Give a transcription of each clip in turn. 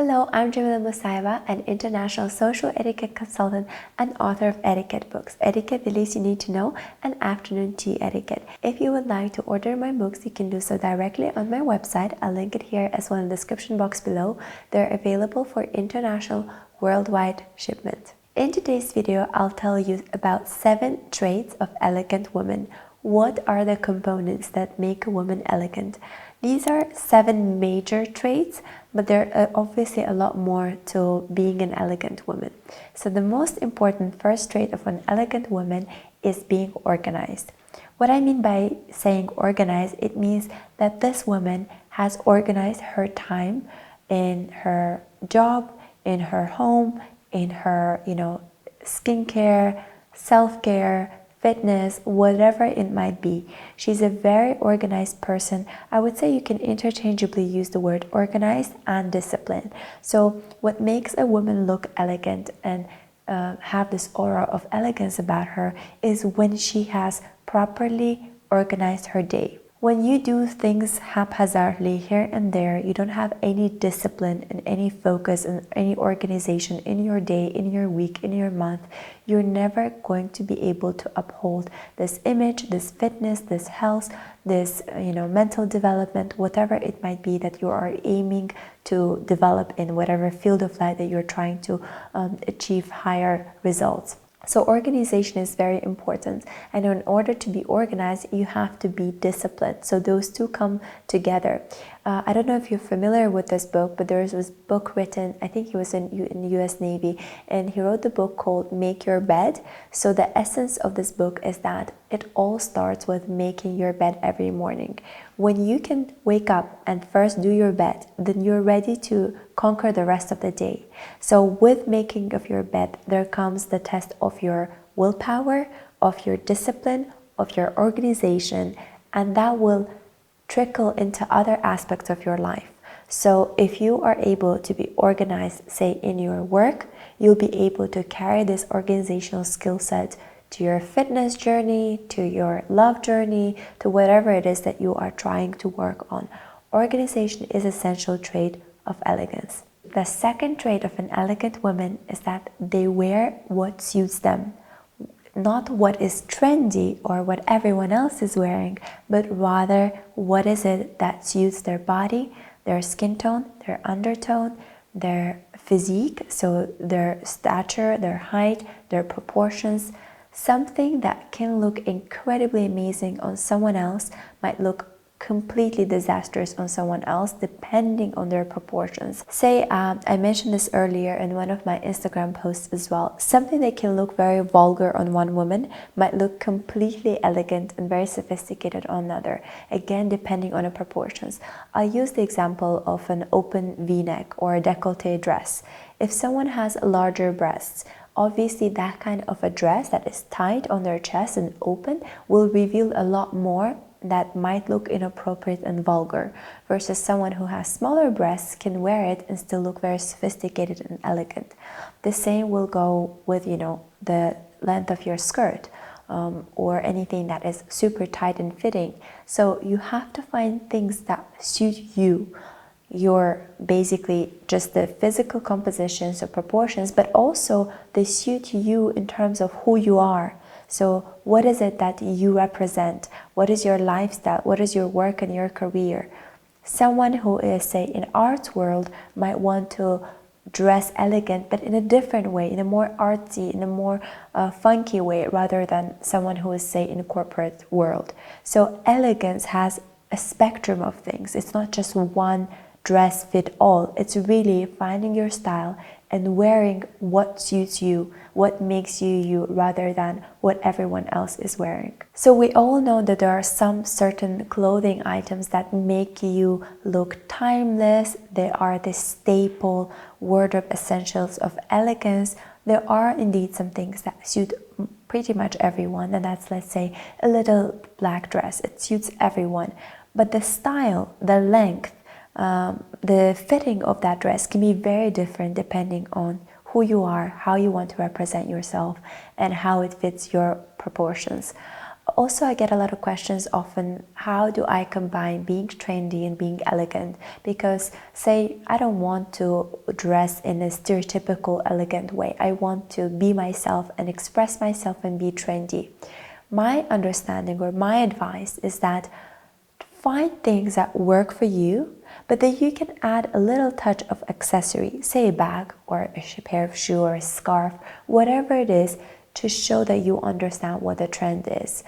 Hello, I'm Jamila Musayeva, an international social etiquette consultant and author of etiquette books, Etiquette, the Least You Need to Know, and Afternoon Tea Etiquette. If you would like to order my books, you can do so directly on my website. I'll link it here as well in the description box below. They're available for international worldwide shipment. In today's video, I'll tell you about 7 traits of elegant women. What are the components that make a woman elegant? These are 7 major traits, but there are obviously a lot more to being an elegant woman. So the most important first trait of an elegant woman is being organized. What I mean by saying organized, it means that this woman has organized her time in her job, in her home, in her, skincare, self-care, fitness, whatever it might be. She's a very organized person. I would say you can interchangeably use the word organized and disciplined. So what makes a woman look elegant and have this aura of elegance about her is when she has properly organized her day. When you do things haphazardly here and there, you don't have any discipline and any focus and any organization in your day, in your week, in your month, you're never going to be able to uphold this image, this fitness, this health, this mental development, whatever it might be that you are aiming to develop in whatever field of life that you're trying to achieve higher results. So organization is very important, and in order to be organized, you have to be disciplined. So those two come together. I don't know if you're familiar with this book, but there was this book written, I think he was in the US Navy, and he wrote the book called Make Your Bed. So the essence of this book is that it all starts with making your bed every morning. When you can wake up and first do your bed, then you're ready to conquer the rest of the day. So with making of your bed, there comes the test of your willpower, of your discipline, of your organization, and that will trickle into other aspects of your life. So if you are able to be organized, say in your work, you'll be able to carry this organizational skill set to your fitness journey, to your love journey, to whatever it is that you are trying to work on. Organization is an essential trait of elegance. The second trait of an elegant woman is that they wear what suits them. Not what is trendy or what everyone else is wearing, but rather what is it that suits their body, their skin tone, their undertone, their physique, so their stature, their height, their proportions. Something that can look incredibly amazing on someone else might look completely disastrous on someone else depending on their proportions. Say, I mentioned this earlier in one of my Instagram posts as well. Something that can look very vulgar on one woman might look completely elegant and very sophisticated on another, again depending on the proportions. I'll use the example of an open v-neck or a décolleté dress. If someone has larger breasts, obviously that kind of a dress that is tight on their chest and open will reveal a lot more that might look inappropriate and vulgar, versus someone who has smaller breasts can wear it and still look very sophisticated and elegant. The same will go with the length of your skirt or anything that is super tight and fitting. So you have to find things that suit you, your basically just the physical compositions or proportions, but also they suit you in terms of who you are. So what is it that you represent? What is your lifestyle? What is your work and your career? Someone who is, say, in arts world might want to dress elegant, but in a different way, in a more artsy, in a more funky way, rather than someone who is, say, in a corporate world. So elegance has a spectrum of things. It's not just one dress fit all. It's really finding your style and wearing what suits you, what makes you you, rather than what everyone else is wearing. So we all know that there are some certain clothing items that make you look timeless. They are the staple wardrobe essentials of elegance. There are indeed some things that suit pretty much everyone, and that's, let's say, a little black dress. It suits everyone. But the style, the length, the fitting of that dress can be very different depending on who you are, how you want to represent yourself, and how it fits your proportions. Also, I get a lot of questions often, how do I combine being trendy and being elegant? Because say I don't want to dress in a stereotypical elegant way. I want to be myself and express myself and be trendy. My understanding or my advice is that find things that work for you, but then you can add a little touch of accessory, say a bag or a pair of shoes or a scarf, whatever it is, to show that you understand what the trend is.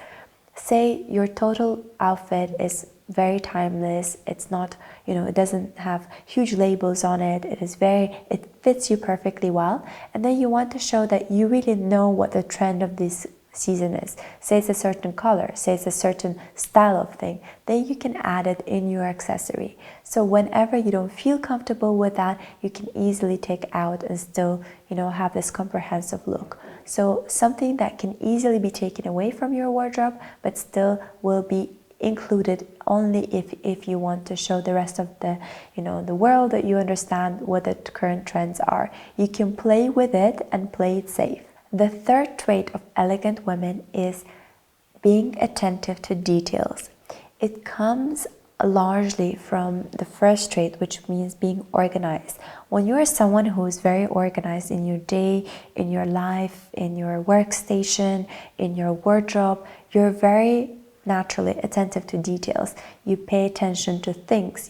Say your total outfit is very timeless. It's not, it doesn't have huge labels on it. It fits you perfectly well. And then you want to show that you really know what the trend of this season is. Say it's a certain color, say it's a certain style of thing, then you can add it in your accessory. So whenever you don't feel comfortable with that, you can easily take out and still, have this comprehensive look. So something that can easily be taken away from your wardrobe, but still will be included only if you want to show the rest of the world that you understand what the current trends are. You can play with it and play it safe. The third trait of elegant women is being attentive to details. It comes largely from the first trait, which means being organized. When you are someone who is very organized in your day, in your life, in your workstation, in your wardrobe, you're very naturally attentive to details. You pay attention to things,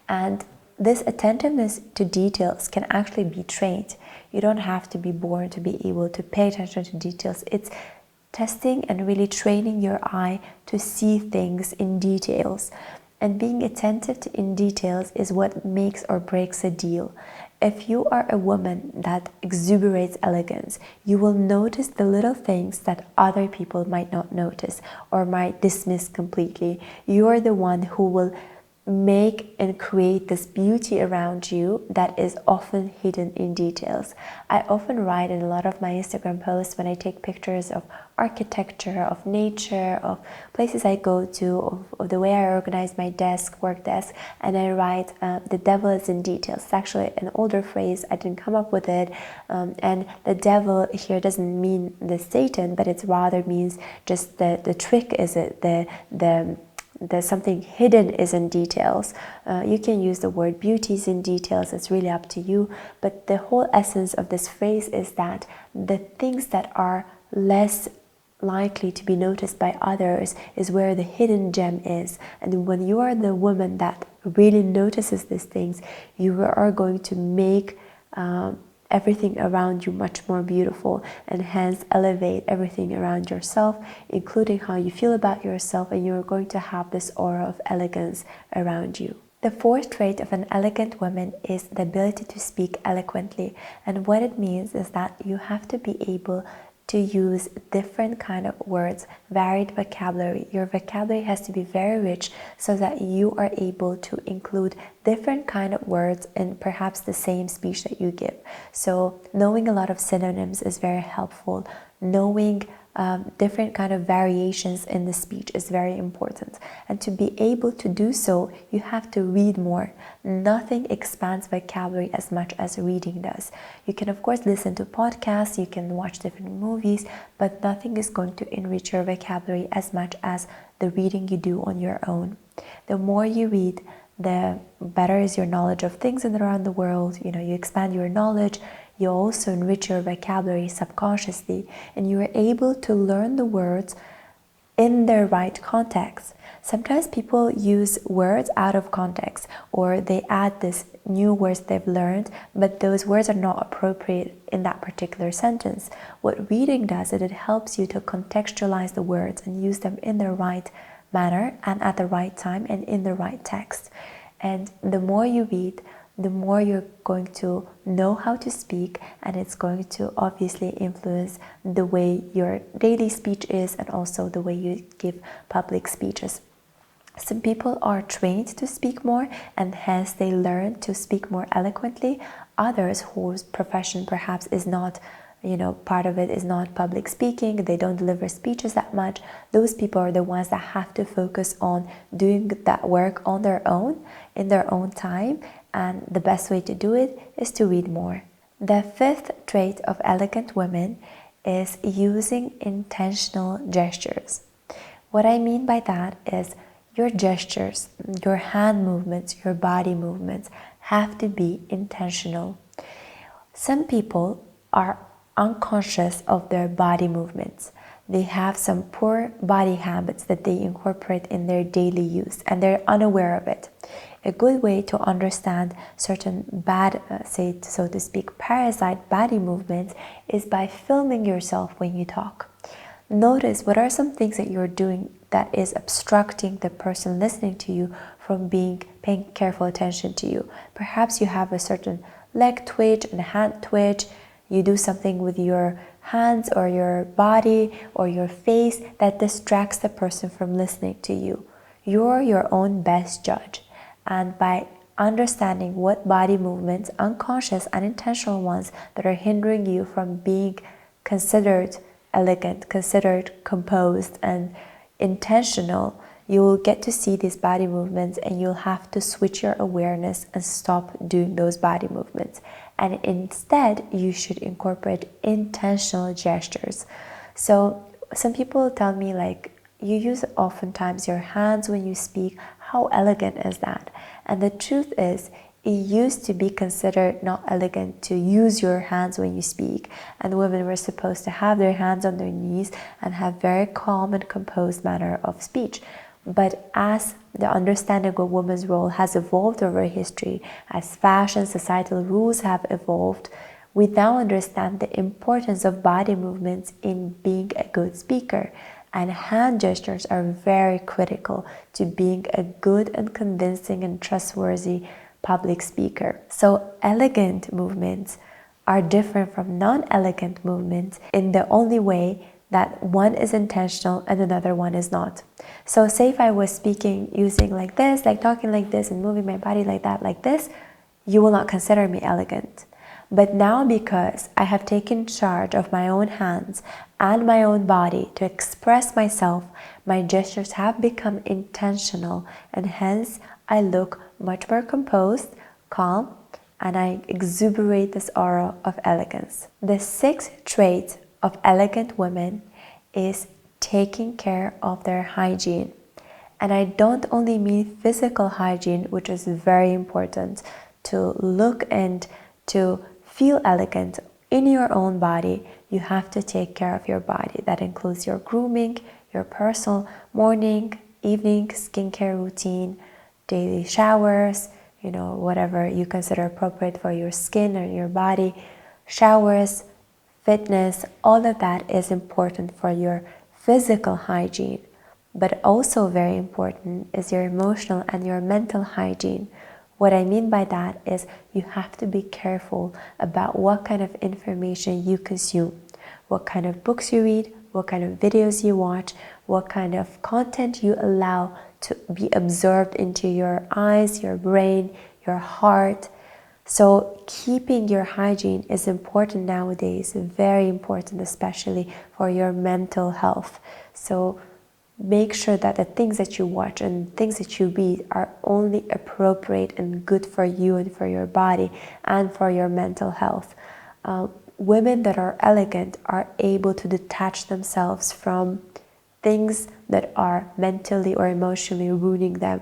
and this attentiveness to details can actually be trained. You don't have to be born to be able to pay attention to details. It's testing and really training your eye to see things in details. And being attentive in details is what makes or breaks a deal. If you are a woman that exuberates elegance, you will notice the little things that other people might not notice or might dismiss completely. You are the one who will make and create this beauty around you that is often hidden in details. I often write in a lot of my Instagram posts when I take pictures of architecture, of nature, of places I go to, of the way I organize my work desk, and I write the devil is in details. It's actually an older phrase, I didn't come up with it, and the devil here doesn't mean the Satan, but it rather means just the trick is it, there's something hidden is in details. You can use the word beauty is in details, it's really up to you, but the whole essence of this phrase is that the things that are less likely to be noticed by others is where the hidden gem is. And when you are the woman that really notices these things, you are going to make everything around you much more beautiful, and hence elevate everything around yourself, including how you feel about yourself, and you're going to have this aura of elegance around you. The fourth trait of an elegant woman is the ability to speak eloquently, and what it means is that you have to be able to use different kind of words, varied vocabulary. Your vocabulary has to be very rich so that you are able to include different kind of words in perhaps the same speech that you give. So knowing a lot of synonyms is very helpful. Knowing different kind of variations in the speech is very important. And to be able to do so, you have to read more. Nothing expands vocabulary as much as reading does. You can of course listen to podcasts, you can watch different movies, but nothing is going to enrich your vocabulary as much as the reading you do on your own. The more you read, the better is your knowledge of things in and around the world. You expand your knowledge. You also enrich your vocabulary subconsciously, and you are able to learn the words in their right context. Sometimes people use words out of context, or they add this new words they've learned, but those words are not appropriate in that particular sentence. What reading does is it helps you to contextualize the words and use them in the right manner and at the right time and in the right text. And the more you read, the more you're going to know how to speak, and it's going to obviously influence the way your daily speech is and also the way you give public speeches. Some people are trained to speak more and hence they learn to speak more eloquently. Others whose profession perhaps is not, part of it is not public speaking, they don't deliver speeches that much. Those people are the ones that have to focus on doing that work on their own, in their own time. And the best way to do it is to read more. The fifth trait of elegant women is using intentional gestures. What I mean by that is your gestures, your hand movements, your body movements have to be intentional. Some people are unconscious of their body movements. They have some poor body habits that they incorporate in their daily use and they're unaware of it. A good way to understand certain bad, say so to speak, parasite body movements is by filming yourself when you talk. Notice what are some things that you're doing that is obstructing the person listening to you from paying careful attention to you. Perhaps you have a certain leg twitch and hand twitch. You do something with your hands or your body or your face that distracts the person from listening to you. You're your own best judge. And by understanding what body movements, unconscious and intentional ones, that are hindering you from being considered elegant, considered composed and intentional, you will get to see these body movements and you'll have to switch your awareness and stop doing those body movements. And instead, you should incorporate intentional gestures. So some people tell me, like, you use oftentimes your hands when you speak. How elegant is that? And the truth is, it used to be considered not elegant to use your hands when you speak, and women were supposed to have their hands on their knees and have very calm and composed manner of speech. But as the understanding of women's role has evolved over history, as fashion, societal rules have evolved, we now understand the importance of body movements in being a good speaker. And hand gestures are very critical to being a good and convincing and trustworthy public speaker. So elegant movements are different from non-elegant movements in the only way that one is intentional and another one is not. So say if I was speaking using like this, like talking like this and moving my body like that, like this, you will not consider me elegant. But now, because I have taken charge of my own hands and my own body to express myself, my gestures have become intentional, and hence I look much more composed, calm, and I exuberate this aura of elegance. The sixth trait of elegant women is taking care of their hygiene. And I don't only mean physical hygiene, which is very important to look and to feel elegant in your own body. You have to take care of your body. That includes your grooming, your personal morning, evening skincare routine, daily showers, whatever you consider appropriate for your skin or your body, showers, fitness, all of that is important for your physical hygiene. But also very important is your emotional and your mental hygiene. What I mean by that is you have to be careful about what kind of information you consume, what kind of books you read, what kind of videos you watch, what kind of content you allow to be absorbed into your eyes, your brain, your heart. So keeping your hygiene is important nowadays, very important, especially for your mental health. So make sure that the things that you watch and things that you read are only appropriate and good for you and for your body and for your mental health. Women that are elegant are able to detach themselves from things that are mentally or emotionally ruining them.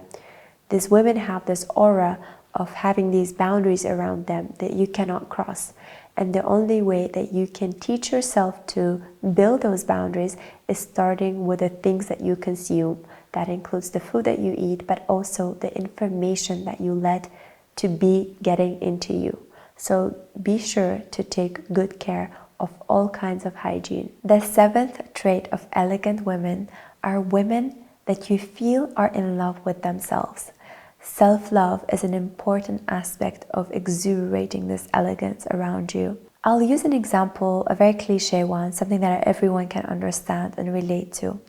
These women have this aura of having these boundaries around them that you cannot cross. And the only way that you can teach yourself to build those boundaries is starting with the things that you consume. That includes the food that you eat, but also the information that you let to be getting into you. So be sure to take good care of all kinds of hygiene. The seventh trait of elegant women are women that you feel are in love with themselves. Self-love is an important aspect of exuberating this elegance around you. I'll use an example, a very cliche one, something that everyone can understand and relate to.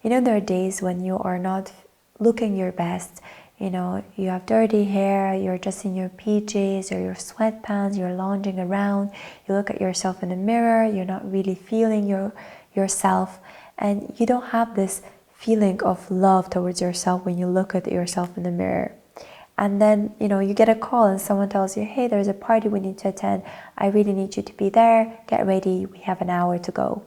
There are days when you are not looking your best. You have dirty hair, you're just in your PJs or your sweatpants, you're lounging around, you look at yourself in the mirror, you're not really feeling yourself, and you don't have this feeling of love towards yourself when you look at yourself in the mirror. And then, you get a call and someone tells you, hey, there's a party we need to attend. I really need you to be there. Get ready. We have an hour to go.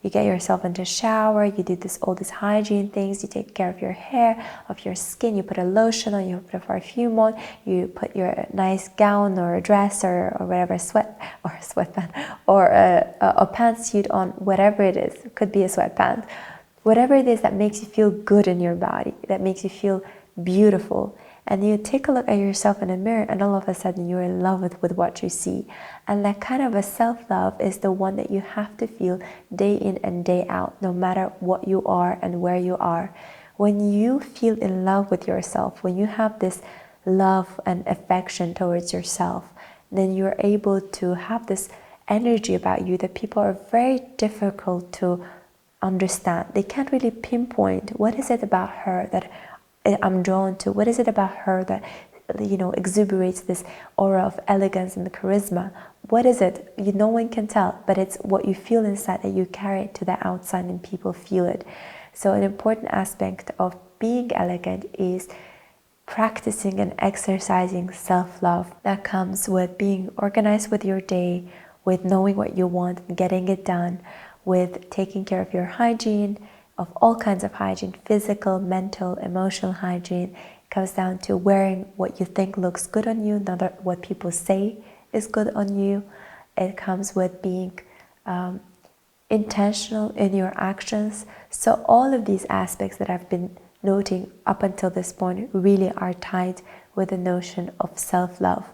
You get yourself into a shower, you do all these hygiene things, you take care of your hair, of your skin, you put a lotion on, you put a perfume on, you put your nice gown or a dress or whatever, sweatpant or a pantsuit on, whatever it is. It could be a sweatpant. Whatever it is that makes you feel good in your body, that makes you feel beautiful. And you take a look at yourself in a mirror and all of a sudden you're in love with what you see. And that kind of a self-love is the one that you have to feel day in and day out, no matter what you are and where you are. When you feel in love with yourself, when you have this love and affection towards yourself, then you're able to have this energy about you that people are very difficult to understand. They can't really pinpoint what is it about her that I'm drawn to, what is it about her that exuberates this aura of elegance and charisma. What is it? No one can tell, but it's what you feel inside that you carry it to the outside and people feel it. So an important aspect of being elegant is practicing and exercising self-love. That comes with being organized with your day, with knowing what you want and getting it done, with taking care of your hygiene, of all kinds of hygiene, physical, mental, emotional hygiene. It comes down to wearing what you think looks good on you, not what people say is good on you. It comes with being intentional in your actions. So all of these aspects that I've been noting up until this point really are tied with the notion of self-love.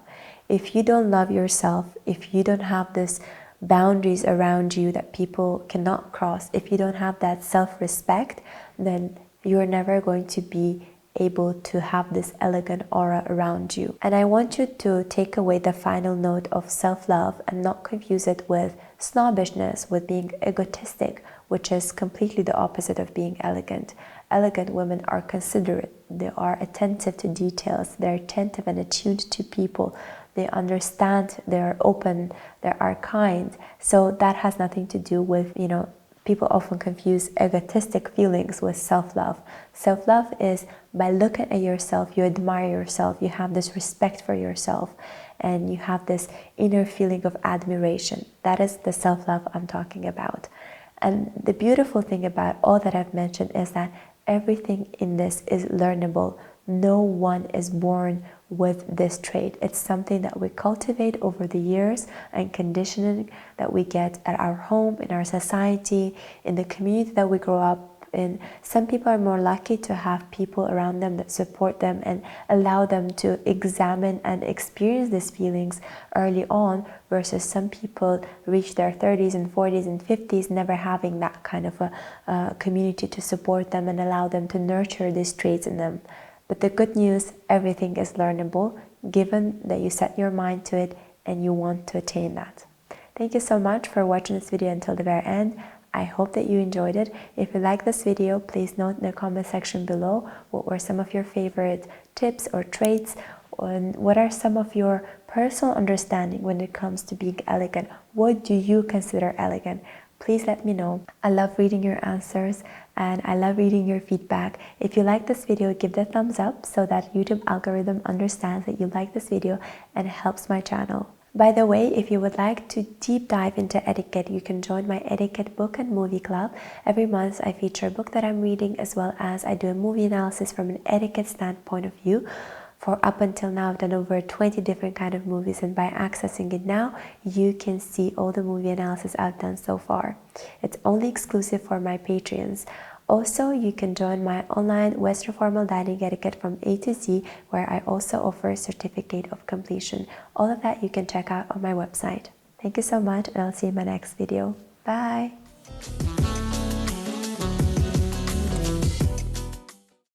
If you don't love yourself, if you don't have this boundaries around you that people cannot cross, if you don't have that self-respect, then you're never going to be able to have this elegant aura around you. And I want you to take away the final note of self-love and not confuse it with snobbishness, with being egotistic, which is completely the opposite of being elegant. Elegant women are considerate, they are attentive to details, they're attentive and attuned to people. They understand, they're open, they are kind. So that has nothing to do with, people often confuse egotistic feelings with self-love. Self-love is by looking at yourself, you admire yourself, you have this respect for yourself, and you have this inner feeling of admiration. That is the self-love I'm talking about. And the beautiful thing about all that I've mentioned is that everything in this is learnable. No one is born with this trait. It's something that we cultivate over the years and conditioning that we get at our home, in our society, in the community that we grow up in. Some people are more lucky to have people around them that support them and allow them to examine and experience these feelings early on, versus some people reach their 30s and 40s and 50s never having that kind of a community to support them and allow them to nurture these traits in them. But the good news, everything is learnable, given that you set your mind to it and you want to attain that. Thank you so much for watching this video until the very end. I hope that you enjoyed it. If you like this video, please note in the comment section below what were some of your favorite tips or traits, and what are some of your personal understanding when it comes to being elegant. What do you consider elegant? Please let me know. I love reading your answers and I love reading your feedback. If you like this video, give the thumbs up so that YouTube algorithm understands that you like this video and helps my channel. By the way, if you would like to deep dive into etiquette, you can join my etiquette book and movie club. Every month I feature a book that I'm reading, as well as I do a movie analysis from an etiquette standpoint of view. For up until now, I've done over 20 different kind of movies, and by accessing it now, you can see all the movie analysis I've done so far. It's only exclusive for my Patreons. Also, you can join my online Western Formal Dining Etiquette from A to Z, where I also offer a certificate of completion. All of that you can check out on my website. Thank you so much, and I'll see you in my next video. Bye!